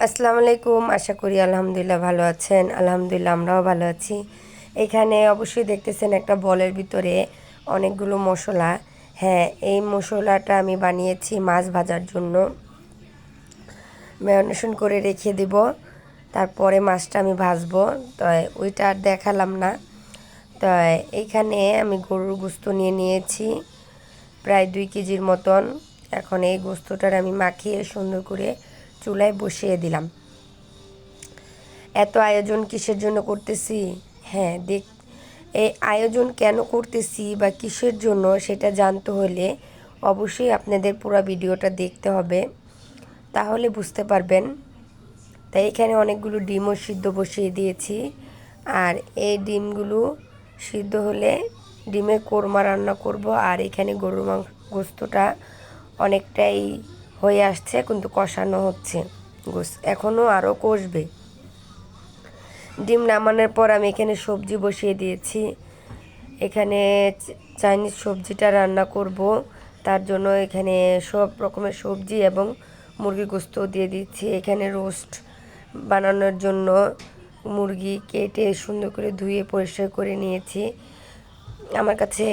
আসসালামু আলাইকুম। আশা করি আলহামদুলিল্লাহ ভালো আছেন। আলহামদুলিল্লাহ আমরাও ভালো আছি। এখানে অবশ্যই দেখতেছেন একটা বলের ভিতরে অনেকগুলো মশলা। হ্যাঁ, এই মশলাটা আমি বানিয়েছি মাছ ভাজার জন্য। ম্যারিনেশন করে রেখে দিব, তারপরে মাছটা আমি ভাজবো। তো ওইটা আর দেখালাম না। তো এইখানে আমি গরুর গোস্ত নিয়ে নিয়েছি প্রায় 2 কেজির মতন। এখন এই গোস্তটার আমি মাখিয়ে সুন্দর করে চুলায় বসিয়ে দিলাম। এত আয়োজন কিসের জন্য করতেছি? হ্যাঁ, এই আয়োজন কেন করতেছি বা কিসের জন্য সেটা জানতে হলে অবশ্যই আপনাদের পুরো ভিডিওটা দেখতে হবে, তাহলে বুঝতে পারবেন। তাই এখানে অনেকগুলো ডিমও সিদ্ধ বসিয়ে দিয়েছি। আর এই ডিমগুলো সিদ্ধ হলে ডিমের কোরমা রান্না করব। আর এখানে গরুর গোস্তটা অনেকটাই হয়ে আসছে, কিন্তু কষানো হচ্ছে। এখনও আরও কষবে। ডিম নামানোর পর আমি এখানে সবজি বসিয়ে দিয়েছি। এখানে চাইনিজ সবজিটা রান্না করব, তার জন্য এখানে সব রকমের সবজি এবং মুরগি গোস্ত দিয়ে দিচ্ছি। এখানে রোস্ট বানানোর জন্য মুরগি কেটে সুন্দর করে ধুয়ে পরিষ্কার করে নিয়েছি। আমার কাছে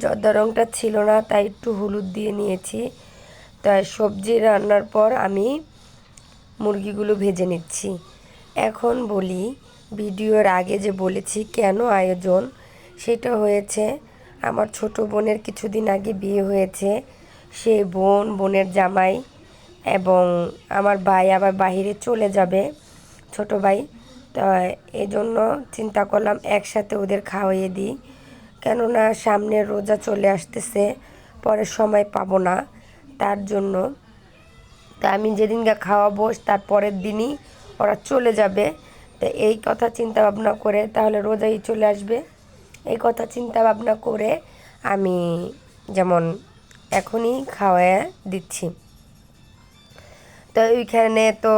জর্দা রঙটা ছিল না, তাই একটু হলুদ দিয়ে নিয়েছি। তাই সবজি রান্নার পর আমি মুরগিগুলো ভেজে নিচ্ছি। এখন বলি, ভিডিওর আগে যে বলেছি কেন আয়োজন, সেটা হয়েছে আমার ছোট বোনের কিছুদিন আগে বিয়ে হয়েছে। সে বোনের জামাই এবং আমার ভাই আবার বাহিরে চলে যাবে, ছোট ভাই। তো এই জন্য চিন্তা করলাম একসাথে ওদের খাওয়াইয়ে দিই, কেননা সামনে রোজা চলে আসতেছে, পরের সময় পাবো না, তার জন্য। তা আমি যেদিনকে খাওয়াবো তার পরের দিনই ওরা চলে যাবে। তো এই কথা চিন্তা ভাবনা করে, তাহলে রোজাই চলে আসবে, এই কথা চিন্তা ভাবনা করে আমি যেমন এখনই খাওয়ায় দিচ্ছি। তো ওইখানে তো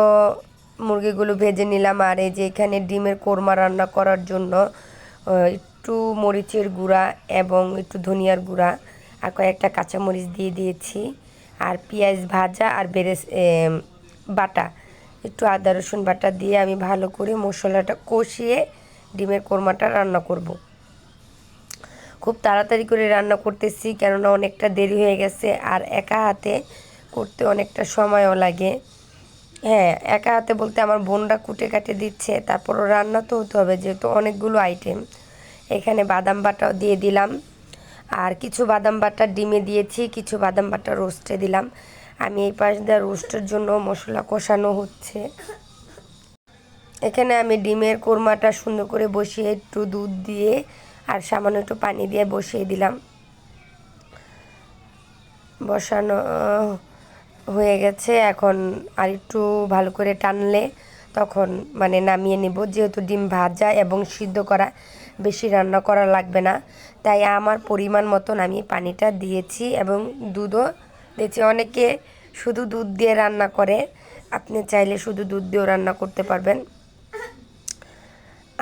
মুরগিগুলো ভেজে নিলাম। আর এই যে এখানে ডিমের কোরমা রান্না করার জন্য একটু মরিচের গুঁড়া এবং একটু ধনিয়ার গুঁড়া আর কয়েকটা কাঁচামরিচ দিয়ে দিয়েছি। আর পেঁয়াজ ভাজা আর বাটা, একটু আদা রসুন বাটা দিয়ে আমি ভালো করে মশলাটা কষিয়ে ডিমের কোরমাটা রান্না করব। খুব তাড়াতাড়ি করে রান্না করতেছি, কেননা অনেকটা দেরি হয়ে গেছে। আর একা হাতে করতে অনেকটা সময়ও লাগে। হ্যাঁ, একা হাতে বলতে আমার বোনরা কুটে কাটে দিচ্ছে, তারপরও রান্না তো হতে হবে, যেহেতু অনেকগুলো আইটেম। এখানে বাদাম বাটাও দিয়ে দিলাম। আর কিছু বাদাম বাটা ডিমে দিয়েছি, কিছু বাদাম বাটা রোস্টে দিলাম। আমি এই পাশ দিয়ে রোস্টের জন্য মশলা কষানো হচ্ছে। এখানে আমি ডিমের কোরমাটা সুন্দর করে বসিয়ে একটু দুধ দিয়ে আর সামান্য একটু পানি দিয়ে বসিয়ে দিলাম। বসানো হয়ে গেছে। এখন আর একটু ভালো করে টানলে তখন নামিয়ে নেব, যেহেতু ডিম ভাজা এবং সিদ্ধ করা, বেশি রান্না করা লাগবে না। তাই আমার পরিমাণ মতন আমি পানিটা দিয়েছি এবং দুধও দিয়েছি। অনেকে শুধু দুধ দিয়ে রান্না করে, আপনি চাইলে শুধু দুধ দিয়েও রান্না করতে পারবেন।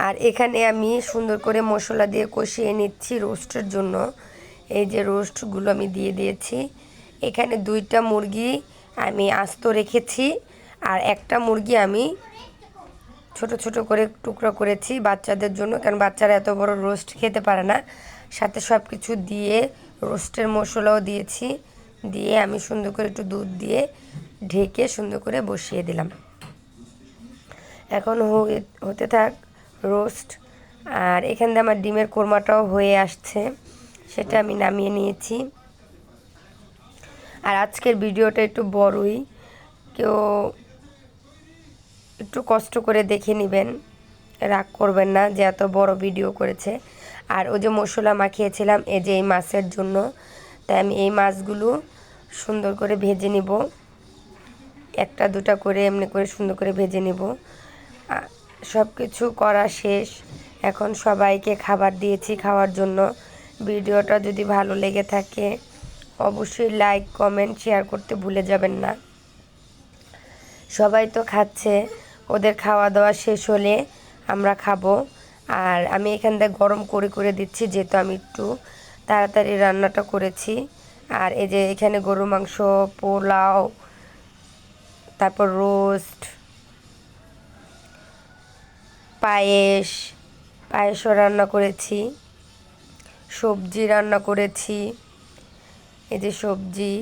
আর এখানে আমি সুন্দর করে মশলা দিয়ে কষিয়ে নিচ্ছি রোস্টের জন্য। এই যে রোস্টগুলো আমি দিয়ে দিয়েছি। এখানে 2টা মুরগি আমি আস্ত রেখেছি, আর একটা মুরগি আমি ছোট ছোট করে টুকরো করেছি বাচ্চাদের জন্য, কারণ বাচ্চারা এত বড় রোস্ট খেতে পারে না। সাথে সব কিছু দিয়ে রোস্টের মশলাও দিয়েছি, দিয়ে আমি সুন্দর করে একটু দুধ দিয়ে ঢেকে সুন্দর করে বসিয়ে দিলাম। এখন হতে থাক রোস্ট। আর এখান দিয়ে আমার ডিমের কোরমাটাও হয়ে আসছে, সেটা আমি নামিয়ে নিয়েছি। আর আজকের ভিডিওটা একটু বড়ই, কেউ একটু কষ্ট করে দেখে নেবেন, রাগ করবেন না যে এত বড় ভিডিও করেছে। আর ওই যে মশলা মাখিয়েছিলাম এই যে এই মাছের জন্য, তাই আমি এই মাছগুলো সুন্দর করে ভেজে নিব, 1টা 2টা করে এমনি করে সুন্দর করে ভেজে নিব। সব কিছু করা শেষ, এখন সবাইকে খাবার দিয়েছি খাওয়ার জন্য। ভিডিওটা যদি ভালো লেগে থাকে অবশ্যই লাইক কমেন্ট শেয়ার করতে ভুলে যাবেন না। সবাই তো খাচ্ছে, ওদের খাওয়া দাওয়া শেষ হলে আমরা খাবো। আর আমি এখান থেকে গরম করে করে দিচ্ছি, যেহেতু আমি একটু তাড়াতাড়ি রান্নাটা করেছি। আর এই যে এখানে গরু মাংস, পোলাও, তারপর রোস্ট, পায়েসও রান্না করেছি, সবজি রান্না করেছি। এই যে সবজি,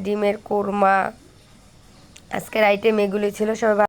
ডিমের কোরমা, আজকের আইটেম এগুলি ছিল। সবাই